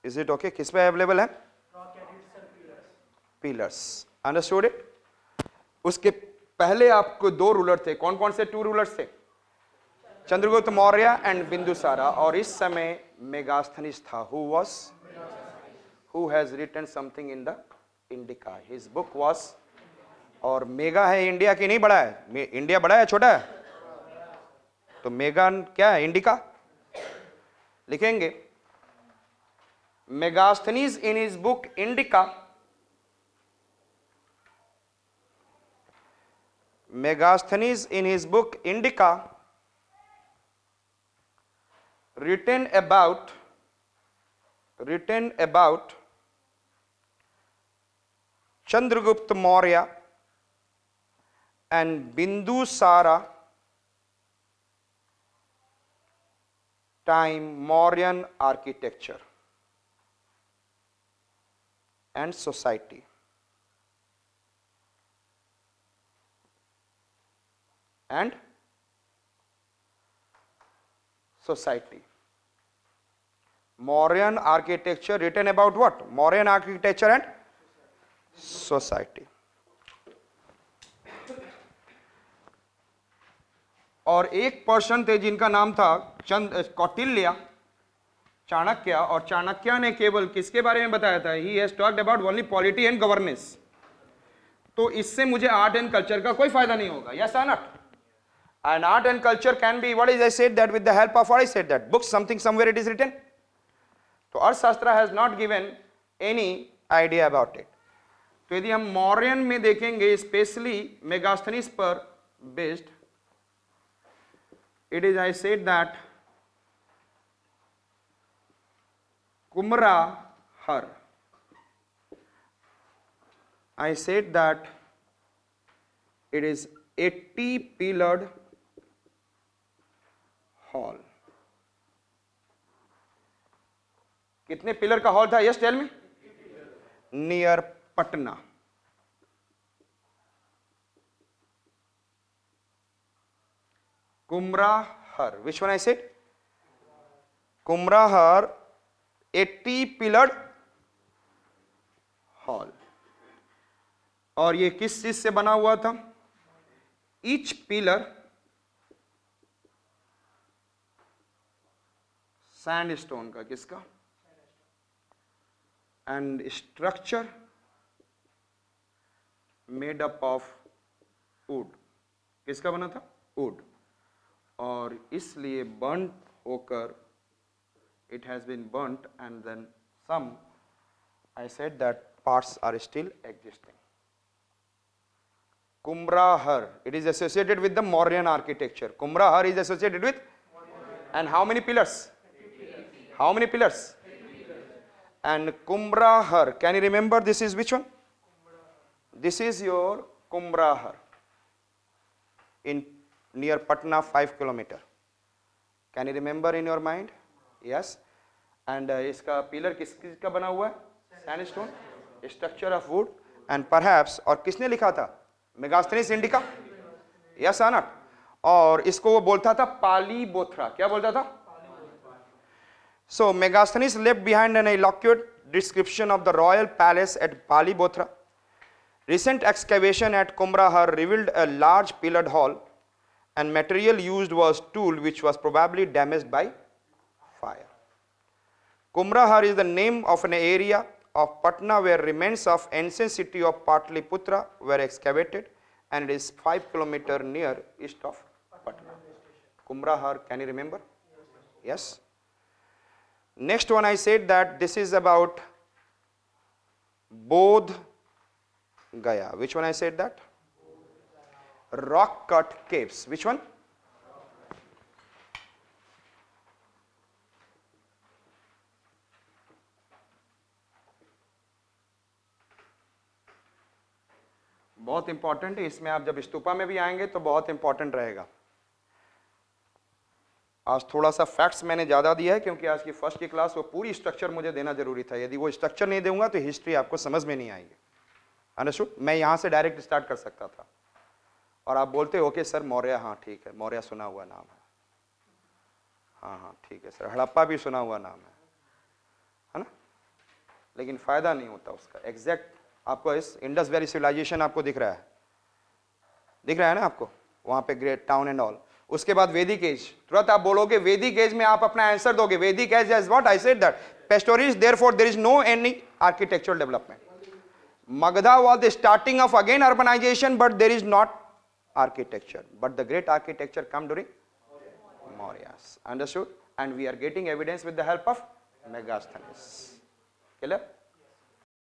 Is it okay? किस पे available है? Pillars, understood it? उसके पहले आपको दो रूलर थे, कौन कौन से टू रूलर्स थे? चंद्रगुप्त मौर्य एंड बिंदुसारा, और इस समय मेगास्थनीज था। Who has written something in the Indica, his book was, और मेगा है इंडिया की नहीं बड़ा है? इंडिया बड़ा है छोटा है? तो मेगा क्या है? इंडिका। लिखेंगे Megasthenes in his book indica, Megasthenes in his book Indica written about Chandragupta Maurya and Bindusara time Mauryan architecture and society. And society. Mauryan architecture written about what? Mauryan architecture and society. और एक person थे जिनका नाम था कौटिल्य, चाणक्य, और चाणक्य ने केवल किसके बारे में बताया था? He has talked about only polity and governance. तो इससे मुझे आर्ट एंड कल्चर का कोई फायदा नहीं होगा, यस और not? And art and culture can be, what is I said that with the help of what I said that books, something somewhere it is written. So Arthashastra has not given any idea about it. तो यदि हम मौर्यन में देखेंगे, specially Megasthenes पर based, it is I said that Kumrahar, I said that it is 80 pillared hall. कितने pillar का hall था? Yes tell me. Near Patna. Kumrahar, which one I said? Kumrahar 80 pillared hall. और ये किस चीज से बना हुआ था? ईच पिलर सैंडस्टोन का, किसका? And structure made up of wood, किसका बना था? वुड। और इसलिए बर्न्ट होकर, it has been burnt and then some, I said that parts are still existing. Kumrahar, it is associated with the Mauryan architecture. Kumrahar is associated with, and how many pillars? How many pillars? And Kumrahar, can you remember this is which one? This is your Kumrahar in near Patna, 5 kilometer. Can you remember in your mind? Yes. And इसका pillar किसका बना हुआ है? Sandstone, structure of wood, and perhaps, और किसने लिखा था? Megasthenes indica, yes or not? और इसको वो बोलता था पालीबोथरा। क्या बोलता था? So Megasthenes left behind an eloquent description of the royal palace at Palibothra. Recent excavation at Kumrahar revealed a large pillared hall, and material used was tool which was probably damaged by fire. Kumrahar is the name of an area of Patna where remains of ancient city of Patliputra were excavated, and it is 5 kilometers near east of Patna. Kumrahar, can you remember? Yes. Next one, I said that this is about Bodh Gaya. Which one I said that? Rock cut caves. Which one? बहुत important है, इसमें आप जब स्तूपा में भी आएंगे तो बहुत इंपॉर्टेंट रहेगा। आज थोड़ा सा फैक्ट्स मैंने ज़्यादा दिया है क्योंकि आज की फर्स्ट की क्लास वो पूरी स्ट्रक्चर मुझे देना जरूरी था। यदि वो स्ट्रक्चर नहीं दूंगा तो हिस्ट्री आपको समझ में नहीं आएगी। अंडरस्टूड? मैं यहाँ से डायरेक्ट स्टार्ट कर सकता था और आप बोलते ओके सर मौर्य, हाँ ठीक है, मौर्य सुना हुआ नाम है, हाँ हाँ ठीक है सर, हड़प्पा भी सुना हुआ नाम है ना? लेकिन फायदा नहीं होता उसका। एग्जैक्ट आपको इस इंडस वैली सिविलाइजेशन आपको दिख रहा है ना आपको, वहां पे ग्रेट टाउन एंड ऑल। उसके बाद वैदिक एज, तुरंत आप बोलोगे वैदिक एज में आप अपना आंसर दोगे। Vedic age is what I said that pastorals, therefore there is no any architectural development. Magadha was the starting of again urbanization, but there is not architecture. But the great architecture come during Mauryas. Understood? And we are getting evidence with the help of Megasthenes. Clear?